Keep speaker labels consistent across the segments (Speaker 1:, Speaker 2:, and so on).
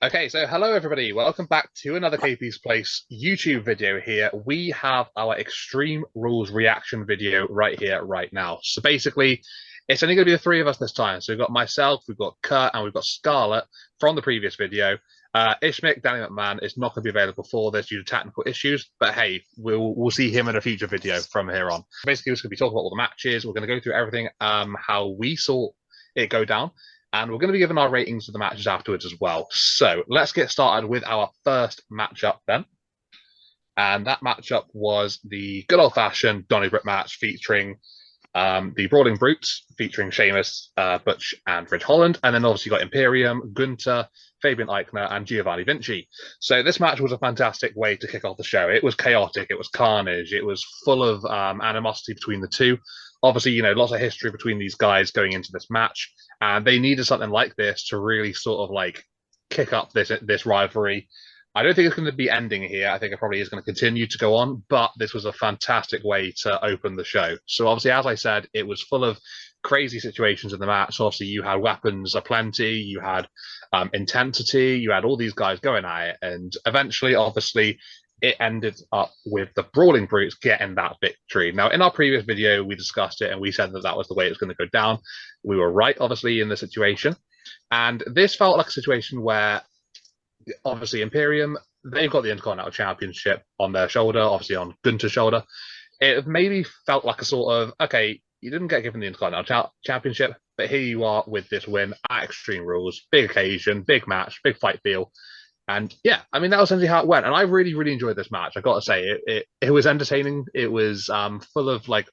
Speaker 1: Okay, so hello everybody. Welcome back to another KP's Place YouTube video here. We have our Extreme Rules reaction video right here, right now. So basically, it's only going to be the three of us this time. So we've got myself, we've got Kurt, and we've got Scarlett from the previous video. Ishmik, Danny McMahon, is not going to be available for this due to technical issues, but hey, we'll see him in a future video from here on. Basically, we're going to be talking about all the matches. We're going to go through everything, how we saw it go down. And we're going to be giving our ratings of the matches afterwards as well. So let's get started with our first matchup then. And that matchup was the good old-fashioned Donnybrook match featuring the Brawling Brutes, featuring Sheamus, Butch, and Ridge Holland. And then obviously got Imperium, Gunter, Fabian Eichner, and Giovanni Vinci. So this match was a fantastic way to kick off the show. It was chaotic, it was carnage, it was full of animosity between the two. Obviously, lots of history between these guys going into this match, and they needed something like this to really sort of like kick up this rivalry. I don't think it's going to be ending here. I think it probably is going to continue to go on, but this was a fantastic way to open the show. So obviously, as I said, it was full of crazy situations in the match. So obviously, you had weapons aplenty, you had intensity, you had all these guys going at it, and eventually, obviously, it ended up with the Brawling Brutes getting that victory. Now, in our previous video, we discussed it and we said that that was the way it was going to go down. We were right, obviously, in the situation. And this felt like a situation where, obviously, Imperium, they've got the Intercontinental Championship on their shoulder, obviously on Gunter's shoulder. It maybe felt like a sort of, okay, you didn't get given the Intercontinental Championship, but here you are with this win at Extreme Rules. Big occasion, big match, big fight feel. And yeah, I mean, that was essentially how it went. And I really, really enjoyed this match. I got to say, it was entertaining. It was full of like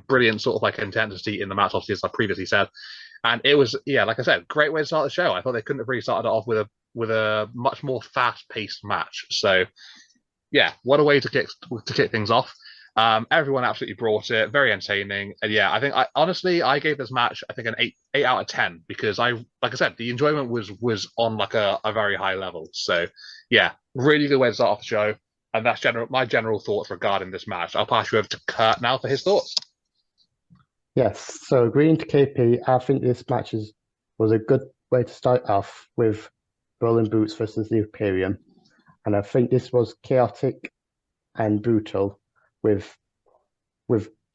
Speaker 1: brilliant sort of like intensity in the match, obviously, as I previously said. And it was, yeah, like I said, great way to start the show. I thought they couldn't have really started it off with a much more fast paced match. So yeah, what a way to kick things off. Everyone absolutely brought it, very entertaining, and yeah, I think I gave this match I think an eight out of 10 because like I said, the enjoyment was on like a very high level. So yeah, really good way to start off the show, and that's my general thoughts regarding this match. I'll pass you over to Kurt now for his thoughts.
Speaker 2: Yes, so agreeing to KP, I think this match was a good way to start off with Brawling Boots versus the Imperium. And I think this was chaotic and brutal with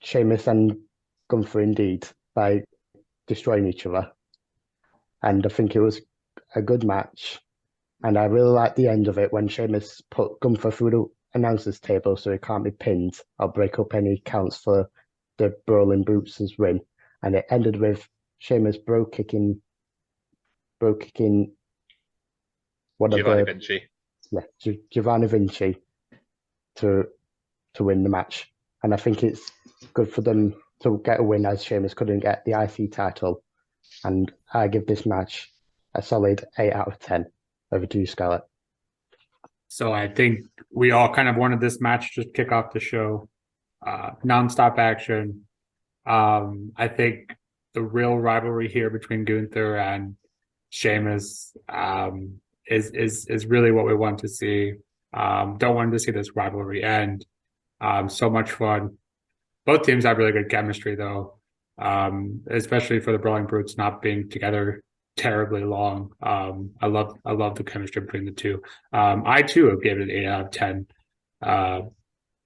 Speaker 2: Sheamus and Gunther indeed by destroying each other. And I think it was a good match. And I really liked the end of it when Sheamus put Gunther through the announcer's table so he can't be pinned or break up any counts for the Brawling Brutes' win. And it ended with Sheamus bro kicking one of
Speaker 1: Giovanni
Speaker 2: the
Speaker 1: Vinci.
Speaker 2: Giovanni Vinci to win the match. And I think it's good for them to get a win as Sheamus couldn't get the IC title. And I give this match a solid 8 out of 10. Over to you, Scarlett.
Speaker 3: So I think we all kind of wanted this match to kick off the show. Non-stop action. I think the real rivalry here between Gunther and Sheamus is really what we want to see. Don't want to see this rivalry end. So much fun. Both teams have really good chemistry though, especially for the Brawling Brutes not being together terribly long. I love the chemistry between the two. I too have given it an 8 out of 10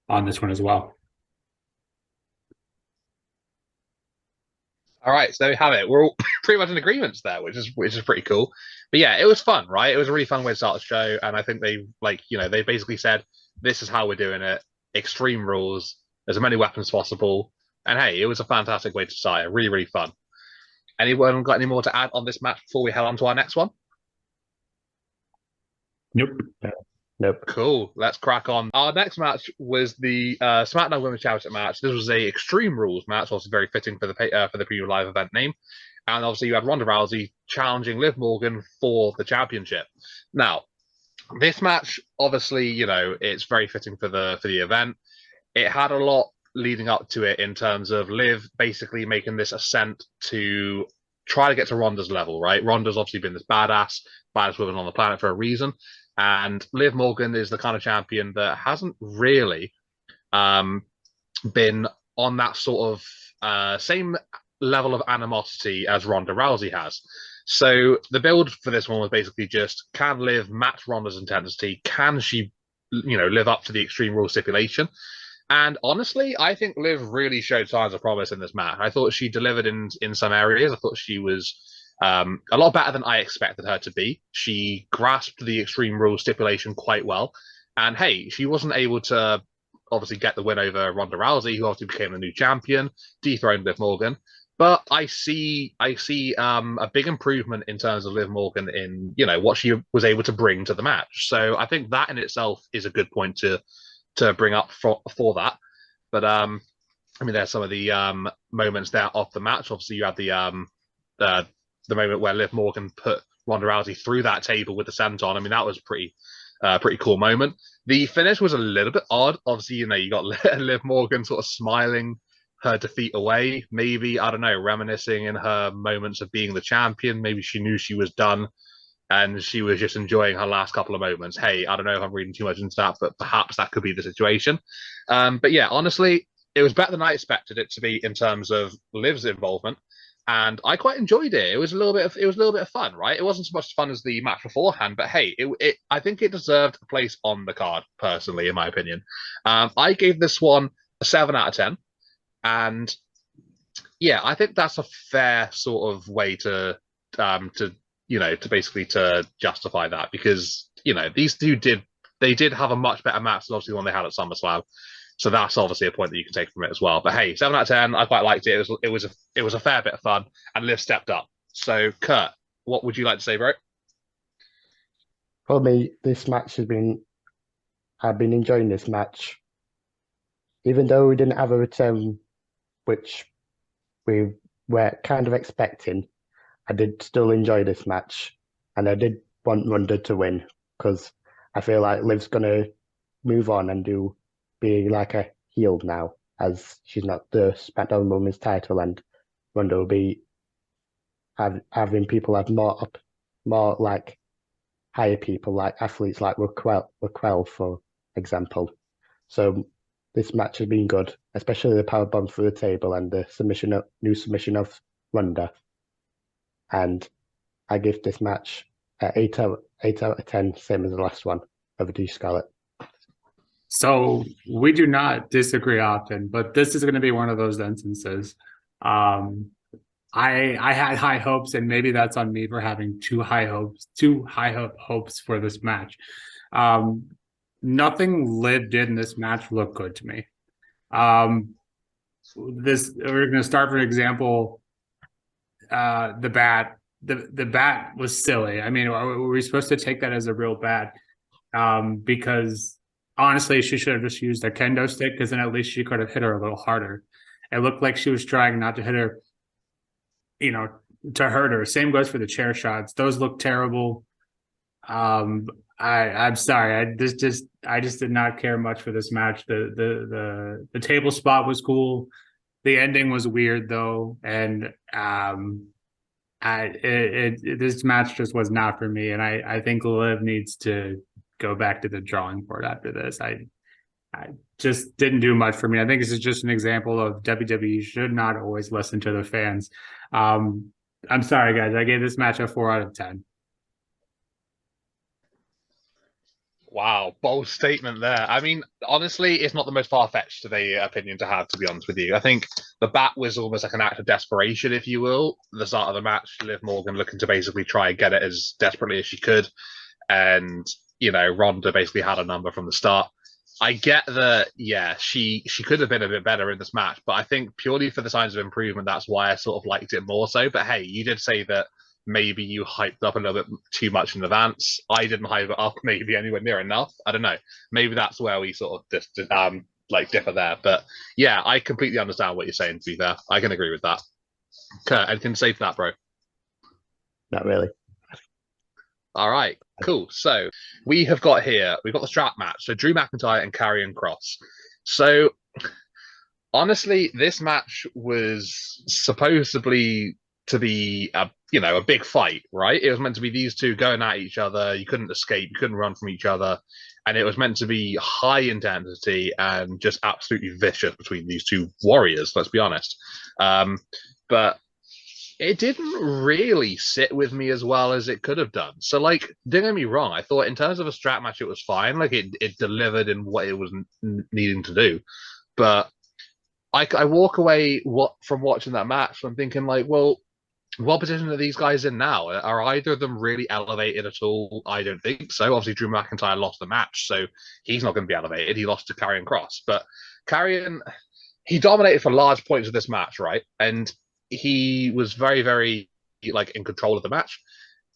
Speaker 3: on this one as well.
Speaker 1: All right, so there we have it. We're all pretty much in agreement there, which is pretty cool. But yeah, it was fun, right? It was a really fun way to start the show, and I think they basically said this is how we're doing it. Extreme Rules. There's as many weapons as possible, and hey, it was a fantastic way to start it. Really, really fun. Anyone got any more to add on this match before we head on to our next one?
Speaker 3: Nope.
Speaker 2: Nope.
Speaker 1: Cool. Let's crack on. Our next match was the Smackdown Women's Championship match. This was a Extreme Rules match, also very fitting for the premium live event name. And obviously, you had Ronda Rousey challenging Liv Morgan for the championship. Now, this match, obviously, it's very fitting for the event. It had a lot leading up to it in terms of Liv basically making this ascent to try to get to Ronda's level, right? Ronda's obviously been this baddest woman on the planet for a reason. And Liv Morgan is the kind of champion that hasn't really been on that sort of same level of animosity as Ronda Rousey has. So the build for this one was basically just, can Liv match Ronda's intensity? Can she, live up to the Extreme Rules stipulation? And honestly, I think Liv really showed signs of promise in this match. I thought she delivered in some areas. I thought she was a lot better than I expected her to be. She grasped the Extreme Rules stipulation quite well. And hey, she wasn't able to obviously get the win over Ronda Rousey, who obviously became the new champion, dethroned Liv Morgan. But I see a big improvement in terms of Liv Morgan in what she was able to bring to the match. So I think that in itself is a good point to bring up for that. But I mean, there's some of the moments there of the match. Obviously, you had the moment where Liv Morgan put Ronda Rousey through that table with the senton. I mean, that was a pretty cool moment. The finish was a little bit odd. Obviously, you got Liv Morgan sort of smiling her defeat away. Maybe, I don't know, reminiscing in her moments of being the champion. Maybe she knew she was done and she was just enjoying her last couple of moments. Hey, I don't know if I'm reading too much into that, but perhaps that could be the situation. But yeah, honestly, it was better than I expected it to be in terms of Liv's involvement, and I quite enjoyed it. It was a little bit of fun, right? It wasn't so much fun as the match beforehand, but hey, I think it deserved a place on the card, personally, in my opinion. I gave this one a 7 out of 10, and yeah, I think that's a fair sort of way to basically to justify that, because these two did have a much better match than obviously the one they had at SummerSlam. So that's obviously a point that you can take from it as well. But hey, 7 out of 10, I quite liked it. It was a fair bit of fun, and Liv stepped up. So Kurt, what would you like to say, bro?
Speaker 2: For me, I've been enjoying this match. Even though we didn't have a return, which we were kind of expecting, I did still enjoy this match, and I did want Ronda to win, because I feel like Liv's gonna move on and be like a heel now, as she's not the SmackDown Women's title, and Ronda will be having people have more like higher people, like athletes like Raquel, for example. So this match has been good, especially the power bomb through the table and the new submission of Ronda. And I give this match an 8 out of 10, same as the last one, over to you, Scarlett.
Speaker 3: So we do not disagree often, but this is going to be one of those instances. I had high hopes, and maybe that's on me for having too high hopes for this match. Nothing Liv did in this match looked good to me. We're going to start, for example, the bat. The bat was silly. I mean, were we supposed to take that as a real bat? Because honestly, she should have just used a kendo stick, because then at least she could have hit her a little harder. It looked like she was trying not to hit her, to hurt her. Same goes for the chair shots. Those look terrible. I'm sorry. I just did not care much for this match. The table spot was cool. The ending was weird though, and this match just was not for me. And I think Liv needs to go back to the drawing board after this. I just didn't do much for me. I think this is just an example of WWE should not always listen to the fans. I'm sorry, guys. I gave this match a 4 out of 10.
Speaker 1: Wow, bold statement there. I mean, honestly, it's not the most far-fetched of a opinion to have, to be honest with you. I think the bat was almost like an act of desperation, if you will. The start of the match, Liv Morgan looking to basically try and get it as desperately as she could. And, Ronda basically had a number from the start. I get that, yeah, she could have been a bit better in this match, but I think purely for the signs of improvement, that's why I sort of liked it more so. But hey, you did say that maybe you hyped up a little bit too much in advance. I didn't hype it up maybe anywhere near enough. I don't know. Maybe that's where we sort of just differ there. But yeah, I completely understand what you're saying, to be fair. I can agree with that. Kurt, anything to say to that, bro?
Speaker 2: Not really.
Speaker 1: All right, cool. So we've got the strap match. So Drew McIntyre and Karrion Kross. So honestly, this match was supposedly to be a big fight, right? It was meant to be these two going at each other. You couldn't escape, you couldn't run from each other. And it was meant to be high intensity and just absolutely vicious between these two warriors, let's be honest. But it didn't really sit with me as well as it could have done. So, like, don't get me wrong, I thought in terms of a strap match, it was fine. Like, it delivered in what it was needing to do. But I walk away from watching that match from thinking, like, well, what position are these guys in now? Are either of them really elevated at all? I don't think so. Obviously, Drew McIntyre lost the match, so he's not going to be elevated. He lost to Karrion Kross. But Karrion, he dominated for large points of this match, right? And he was very, very like in control of the match.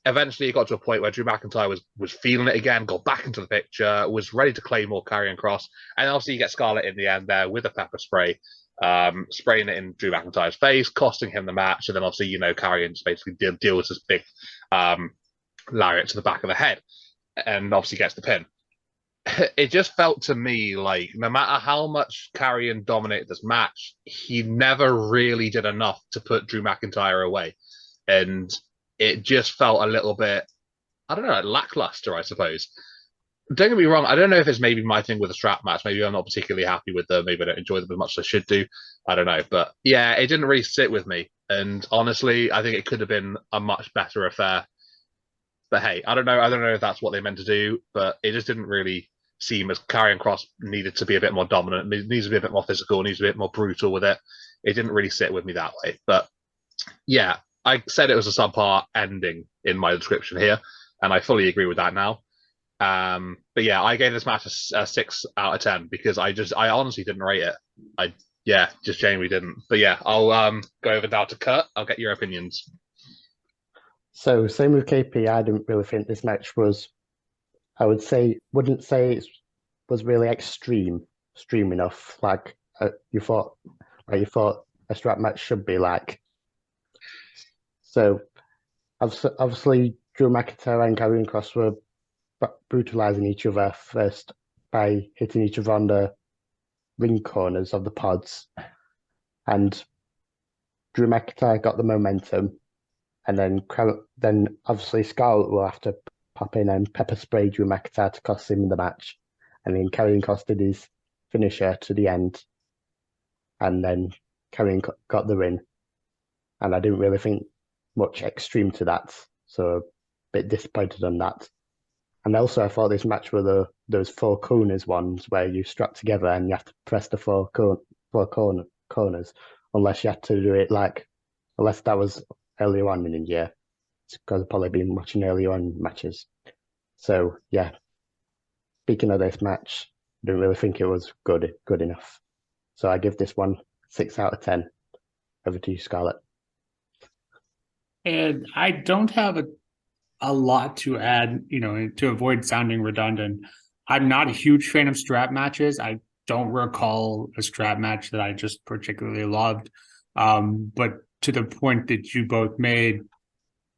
Speaker 1: Eventually, it got to a point where Drew McIntyre was feeling it again, got back into the picture, was ready to claim more Karrion Kross, and obviously you get Scarlett in the end there with a pepper spray, spraying it in Drew McIntyre's face, costing him the match, and then obviously Karrion just basically deals this big lariat to the back of the head, and obviously gets the pin. It just felt to me like no matter how much Karrion dominated this match, he never really did enough to put Drew McIntyre away. And it just felt a little bit, I don't know, lackluster, I suppose. Don't get me wrong, I don't know if it's maybe my thing with a strap match. Maybe I'm not particularly happy with them. Maybe I don't enjoy them as much as I should do. I don't know. But yeah, it didn't really sit with me. And honestly, I think it could have been a much better affair. But hey, I don't know. I don't know if that's what they meant to do, but it just didn't really seem as Karrion Kross needed to be a bit more dominant, needs to be a bit more physical, needs to be a bit more brutal with it. It didn't really sit with me that way. But yeah, I said it was a subpar ending in my description here, and I fully agree with that now. But yeah, I gave this match a 6 out of 10 because I honestly didn't rate it. Just genuinely didn't. But yeah, I'll go over now to Kurt. I'll get your opinions.
Speaker 2: So same with KP. I didn't really think this match was. I wouldn't say it was really extreme enough. Like you thought a strap match should be like. So obviously Drew McIntyre and Karrion Kross were brutalizing each other first by hitting each other on the ring corners of the pods, and Drew McIntyre got the momentum, and then obviously Scarlett will have to pop in and pepper spray Drew McIntyre to cost him the match, and then Karrion Kross did his finisher to the end, and then Karrion got the win, and I didn't really think much extreme to that, so a bit disappointed on that. And also, I thought this match were those four corners ones where you strap together and you have to press the four corners, unless you had to do it unless that was earlier on in the year. It's because I've probably been watching earlier on matches. So yeah, speaking of this match, I didn't really think it was good enough. So I give this one 6 out of 10. Over to you, Scarlett.
Speaker 3: And I don't have a lot to add, to avoid sounding redundant. I'm not a huge fan of strap matches. I don't recall a strap match that I just particularly loved. But to the point that you both made,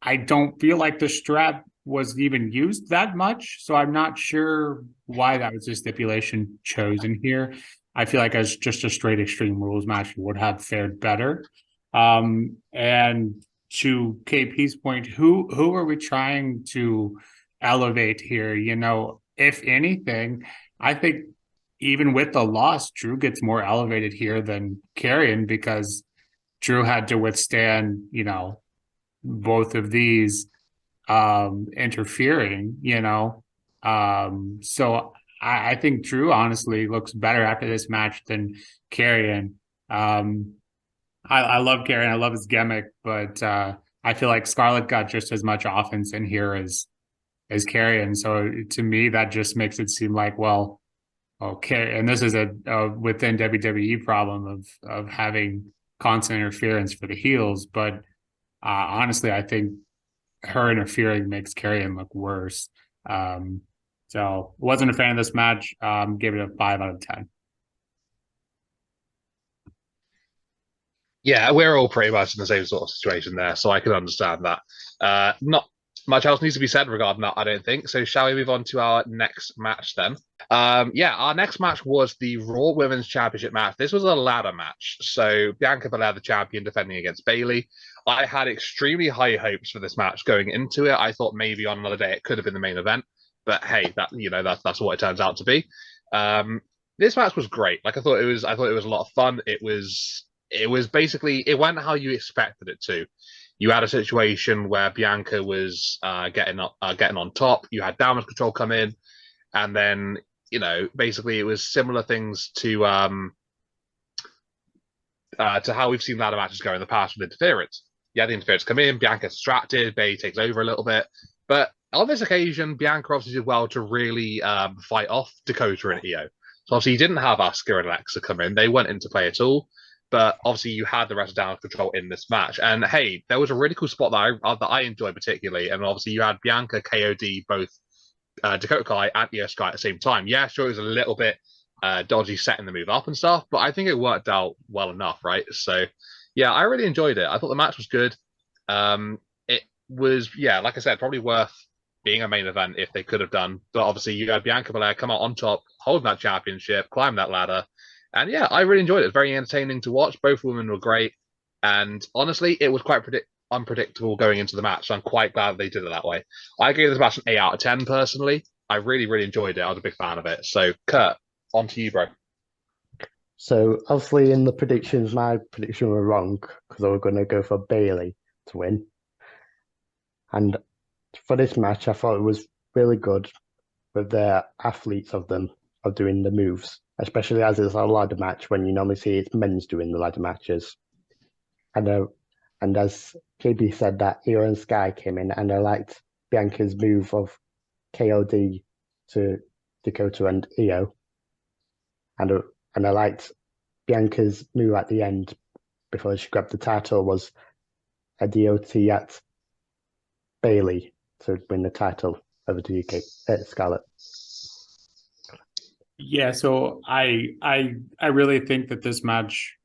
Speaker 3: I don't feel like the strap was even used that much. So I'm not sure why that was the stipulation chosen here. I feel like as just a straight Extreme Rules match would have fared better. And to KP's point, who are we trying to elevate here? If anything, I think even with the loss, Drew gets more elevated here than Karrion because Drew had to withstand, both of these interfering, So I think Drew honestly looks better after this match than Karrion. I love Karrion. I love his gimmick, but I feel like Scarlett got just as much offense in here as Karrion. So to me, that just makes it seem like, well, okay. And this is a within WWE problem of having constant interference for the heels. But honestly, I think her interfering makes Karrion look worse. So wasn't a fan of this match. Gave it a 5 out of 10.
Speaker 1: Yeah, we're all pretty much in the same sort of situation there, so I can understand that. Not much else needs to be said regarding that, I don't think. So shall we move on to our next match then? Our next match was the Raw Women's Championship match. This was a ladder match. So Bianca Belair, the champion, defending against Bayley. I had extremely high hopes for this match going into it. I thought maybe on another day it could have been the main event, but hey, that's what it turns out to be. This match was great. I thought it was a lot of fun. It was basically, it went how you expected it to. You had a situation where Bianca was getting on top. You had damage control come in, and then basically it was similar things to how we've seen ladder matches go in the past with interference. Yeah, the interference come in, Bianca's distracted, Bayley takes over a little bit, but on this occasion, Bianca obviously did well to really fight off Dakota and Io. So obviously you didn't have Asuka and Alexa come in; they weren't into play at all. But obviously you had the rest of Damage Control in this match, and hey, there was a really cool spot that I enjoyed particularly, and obviously you had Bianca, KOD, both Dakota Kai and Io Sky at the same time. Yeah, sure, it was a little bit dodgy setting the move up and stuff, but I think it worked out well enough, right? So yeah, I really enjoyed it. I thought the match was good. It was, yeah, like I said, probably worth being a main event if they could have done. But obviously, you had Bianca Belair come out on top, hold that championship, climb that ladder. And yeah, I really enjoyed it. It was very entertaining to watch. Both women were great. And honestly, it was quite unpredictable going into the match. So I'm quite glad they did it that way. I gave this match an 8 out of 10 personally. I really, really enjoyed it. I was a big fan of it. So, Kurt, on to you, bro.
Speaker 2: So obviously in the predictions, my prediction were wrong because I was going to go for Bayley to win. And for this match, I thought it was really good with the athletes of doing the moves, especially as it's a ladder match when you normally see it's men's doing the ladder matches. And as KB said, that Io and Sky came in, and I liked Bianca's move of KOD to Dakota and Io. And I liked Bianca's move at the end before she grabbed the title was a DOT at Bayley to win the title over the UK Scarlett.
Speaker 3: Yeah, so I really think that this match,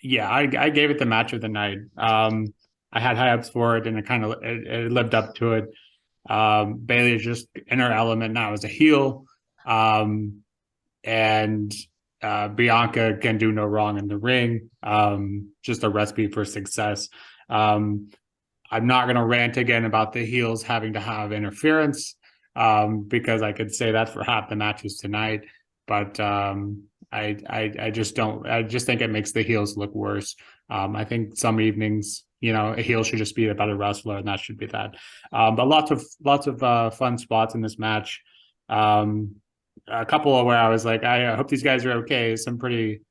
Speaker 3: yeah, I gave it the match of the night. I had high hopes for it, and it lived up to it. Bayley is just in her element now as a heel, and Bianca can do no wrong in the ring. Just a recipe for success. I'm not going to rant again about the heels having to have interference, because I could say that for half the matches tonight. But I just don't. I just think it makes the heels look worse. I think some evenings, a heel should just be a better wrestler, and that should be that. But lots of fun spots in this match. A couple where I was like, I hope these guys are okay. Some pretty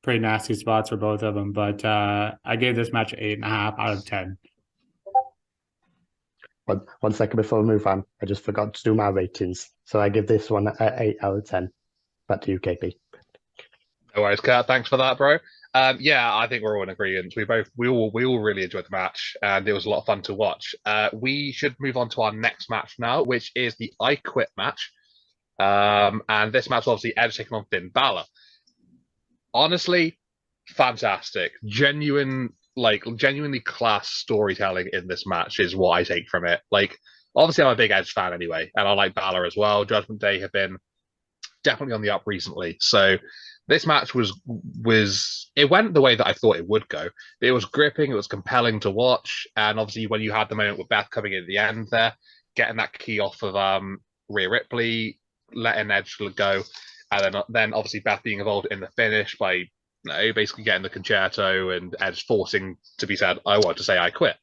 Speaker 3: nasty spots for both of them. But I gave this match 8.5 out of 10.
Speaker 2: One second before we move on, I just forgot to do my ratings. So I give this one an 8 out of 10. Back to you, KP.
Speaker 1: No worries, Kurt. Thanks for that, bro. Yeah, I think we're all in agreement. We all really enjoyed the match, and it was a lot of fun to watch. We should move on to our next match now, which is the I Quit match. And this match, obviously, Edge taking on Finn Balor. Honestly, fantastic. Genuinely class storytelling in this match is what I take from it. Like, obviously, I'm a big Edge fan anyway, and I like Balor as well. Judgment Day have been definitely on the up recently. So this match it went the way that I thought it would go. It was gripping, it was compelling to watch, and obviously when you had the moment with Beth coming in at the end there, getting that key off of Rhea Ripley, letting Edge go, and then obviously Beth being involved in the finish by basically getting the concerto and Edge forcing to be said, I want to say I quit.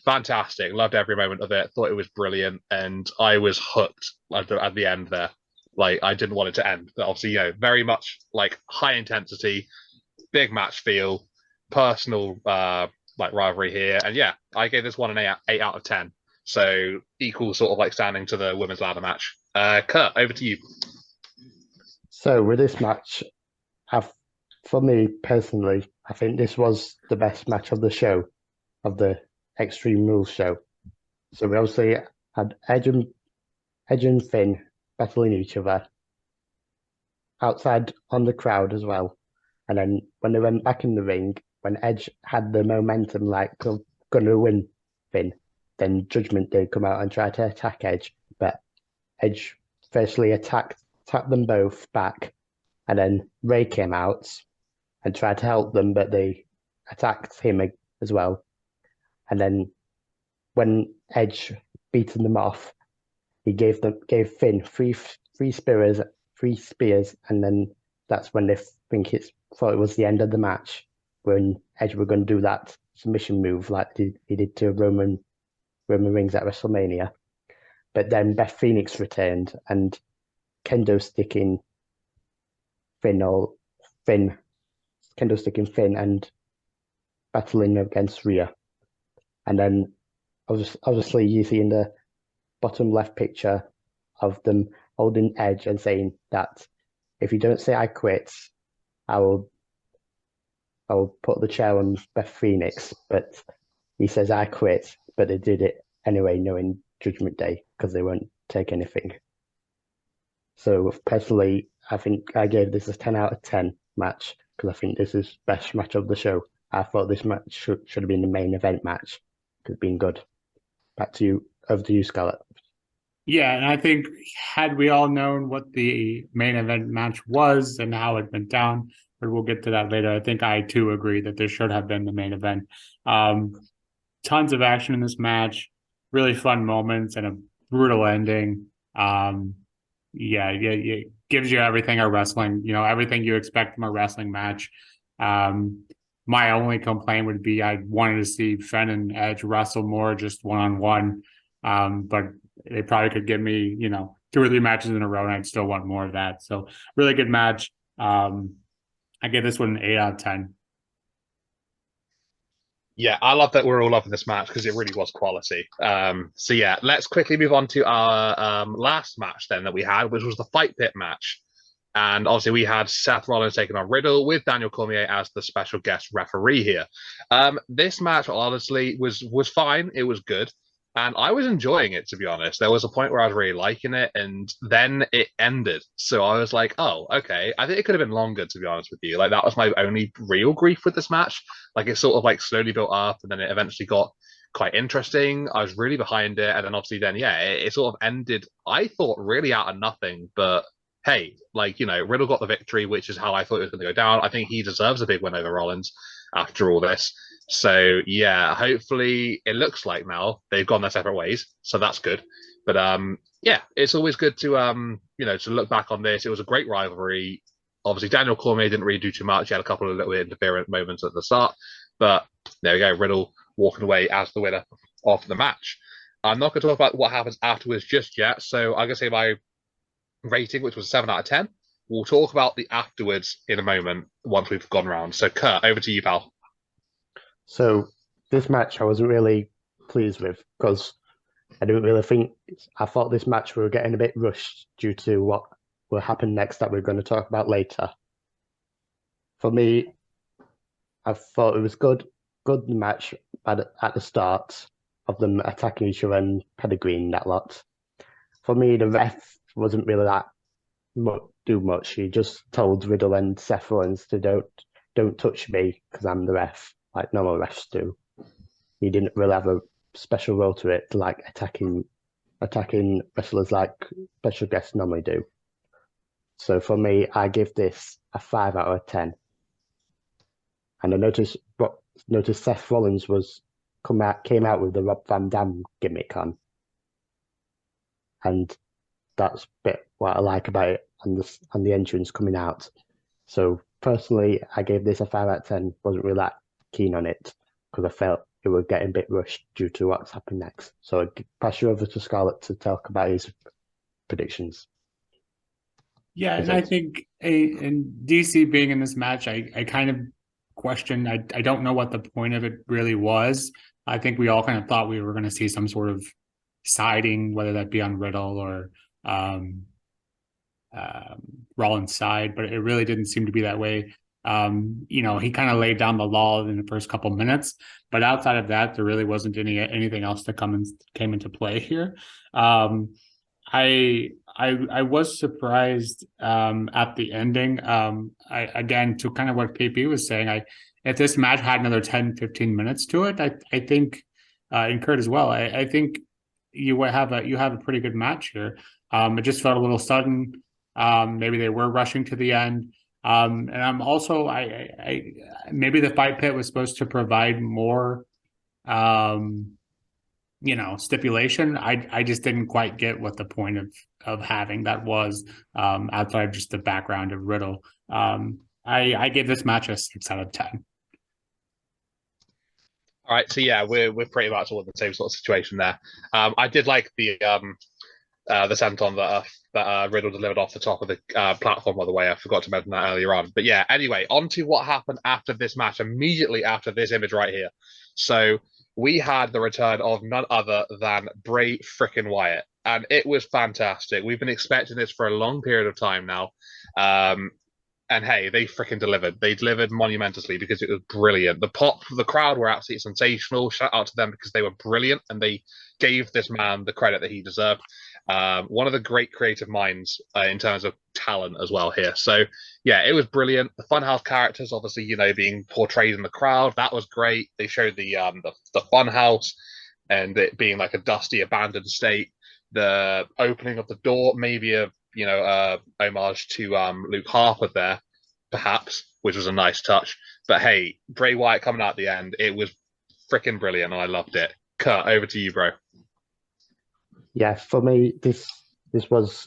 Speaker 1: Fantastic. Loved every moment of it. Thought it was brilliant, and I was hooked at the end there. Like, I didn't want it to end. But obviously, very much like high intensity, big match feel, personal rivalry here. And yeah, I gave this one an 8 out of 10. So equal sort of like standing to the women's ladder match. Kurt, over to you.
Speaker 2: So with this match, for me personally, I think this was the best match of the show, of the Extreme Rules show. So we obviously had Edge and Finn battling each other outside on the crowd as well. And then when they went back in the ring, when Edge had the momentum like going to win Finn, then Judgment Day come out and try to attack Edge. But Edge firstly attacked them both back, and then Ray came out and tried to help them, but they attacked him as well. And then when Edge beaten them off, he gave Finn three spears, and then that's when they thought it was the end of the match, when Edge were going to do that submission move like he did to Roman Reigns at WrestleMania. But then Beth Phoenix returned and kendo sticking Finn and battling against Rhea. And then obviously you see in the bottom left picture of them holding Edge and saying that if you don't say I quit, I will put the chair on Beth Phoenix. But he says I quit, but they did it anyway, knowing Judgment Day, because they won't take anything. So personally, I think I gave this a 10 out of 10 match, because I think this is best match of the show. I thought this match should have been the main event match. Could have been good. Back to you, over to you, Scarlett.
Speaker 3: Yeah, and I think had we all known what the main event match was and how it went down, but we'll get to that later. I think I too agree that this should have been the main event. Tons of action in this match, really fun moments, and a brutal ending. It gives you everything a wrestling, everything you expect from a wrestling match. My only complaint would be I wanted to see Finn and Edge wrestle more, just one-on-one. But they probably could give me, 2 or 3 matches in a row, and I'd still want more of that. So really good match. I give this one an 8 out of 10.
Speaker 1: Yeah, I love that we're all loving this match because it really was quality. So yeah, let's quickly move on to our last match then that we had, which was the Fight Pit match. And obviously we had Seth Rollins taking on Riddle with Daniel Cormier as the special guest referee here. This match honestly was fine. It was good. And I was enjoying it, to be honest. There was a point where I was really liking it, and then it ended. So I was like, oh, okay. I think it could have been longer, to be honest with you. Like, that was my only real grief with this match. Like, it sort of like slowly built up, and then it eventually got quite interesting. I was really behind it, and then obviously it sort of ended, I thought, really out of nothing. But hey, Riddle got the victory, which is how I thought it was going to go down. I think he deserves a big win over Rollins after all this. So yeah, hopefully it looks like now they've gone their separate ways, so that's good. But it's always good to to look back on this. It was a great rivalry. Obviously, Daniel Cormier didn't really do too much. He had a couple of little interferent moments at the start, but there we go. Riddle walking away as the winner of the match. I'm not going to talk about what happens afterwards just yet. So I'm going to say my rating, which was 7 out of 10. We'll talk about the afterwards in a moment once we've gone round. So Kurt, over to you, pal.
Speaker 2: So this match I wasn't really pleased with because I didn't really think. I thought this match we were getting a bit rushed due to what will happen next that we're going to talk about later. For me, I thought it was good match at the start of them attacking each other and pedigreeing that lot. For me, the ref wasn't really that do much. He just told Riddle and Seth Rollins to don't touch me because I'm the ref, like normal refs do. He didn't really have a special role to it, like attacking wrestlers like special guests normally do. So for me, I give this a 5 out of 10. And I noticed Seth Rollins came out with the Rob Van Dam gimmick on, and that's a bit what I like about it, and the entrance coming out. So personally, I gave this a 5 out of 10. Wasn't really that keen on it because I felt it was getting a bit rushed due to what's happened next. So I'll pass you over to Scarlett to talk about his predictions.
Speaker 3: Yeah, and I think in DC being in this match, I kind of question. I don't know what the point of it really was. I think we all kind of thought we were going to see some sort of siding, whether that be on Riddle or Rollins' side, but it really didn't seem to be that way. He kind of laid down the law in the first couple minutes, but outside of that, there really wasn't anything else that came into play here. I was surprised at the ending. Again, to kind of what KP was saying, if this match had another 10, 15 minutes to it, I think, and Kurt as well, I think you have a pretty good match here. It just felt a little sudden. Maybe they were rushing to the end. And I'm also, maybe the Fight Pit was supposed to provide more, stipulation. I just didn't quite get what the point of having that was, outside of just the background of Riddle. I gave this match a 6 out of 10.
Speaker 1: All right, so yeah, we're pretty much all in the same sort of situation there. I did like the senton that Riddle delivered off the top of the platform. By the way, I forgot to mention that earlier on. But yeah, anyway, on to what happened after this match. Immediately after this image right here, so we had the return of none other than Bray frickin' Wyatt, and it was fantastic. We've been expecting this for a long period of time now. And hey, they freaking delivered. They delivered monumentously because it was brilliant. The pop, the crowd were absolutely sensational. Shout out to them because they were brilliant and they gave this man the credit that he deserved. One of the great creative minds in terms of talent as well here. So yeah, it was brilliant. The Funhouse characters, obviously, being portrayed in the crowd, that was great. They showed the Funhouse and it being like a dusty, abandoned state. The opening of the door, maybe a homage to Luke Harper there, perhaps, which was a nice touch. But hey, Bray Wyatt coming out at the end, it was freaking brilliant, and I loved it. Kurt, over to you, bro.
Speaker 2: Yeah, for me, this was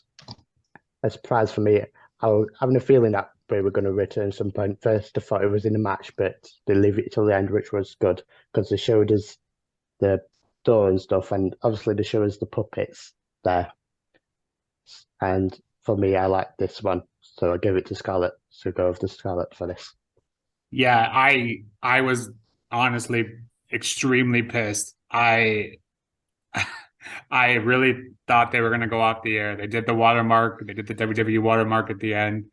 Speaker 2: a surprise for me. I was having a feeling that Bray were going to return some point. First, I thought it was in the match, but they leave it till the end, which was good because they showed us the door and stuff, and obviously they showed us the puppets there. And for me, I like this one, so I give it to Scarlett. So go with the Scarlett for this.
Speaker 3: Yeah, I was honestly extremely pissed. I really thought they were going to go off the air. They did the watermark. They did the WWE watermark at the end,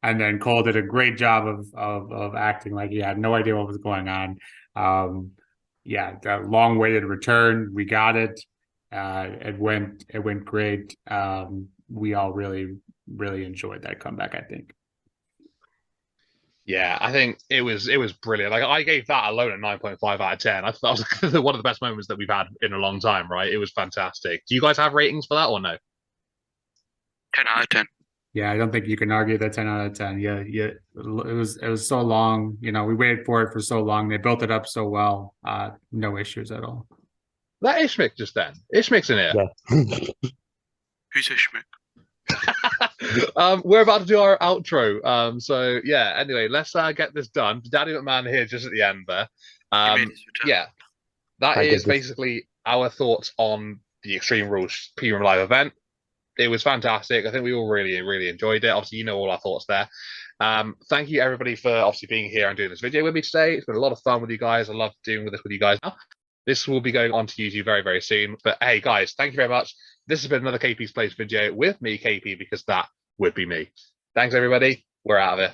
Speaker 3: and then Cole did a great job of acting like he had no idea what was going on. Yeah, the long-awaited return, we got it. It went great. We all really enjoyed that comeback, I think.
Speaker 1: Yeah, I think it was brilliant. Like I gave that alone a 9.5 out of 10. I thought that was one of the best moments that we've had in a long time, right? It was fantastic. Do you guys have ratings for that or no?
Speaker 4: 10 out of 10.
Speaker 3: Yeah, I don't think you can argue that 10 out of 10. Yeah, it was so long. We waited for it for so long. They built it up so well. No issues at all.
Speaker 1: That Ishmik just then. Ishmik's in here.
Speaker 2: Yeah.
Speaker 4: Who's Ishmael?
Speaker 1: We're about to do our outro. So yeah, anyway, let's get this done. Daddy McMahon here just at the end there. Yeah, that is basically our thoughts on the Extreme Rules Premium Live event. It was fantastic. I think we all really enjoyed it. Obviously, all our thoughts there. Thank you everybody for obviously being here and doing this video with me today. It's been a lot of fun with you guys. I love doing this with you guys now. This will be going on to YouTube very soon. But hey guys, thank you very much. This has been another KP's Place video with me, KP, because that would be me. Thanks everybody. We're out of here.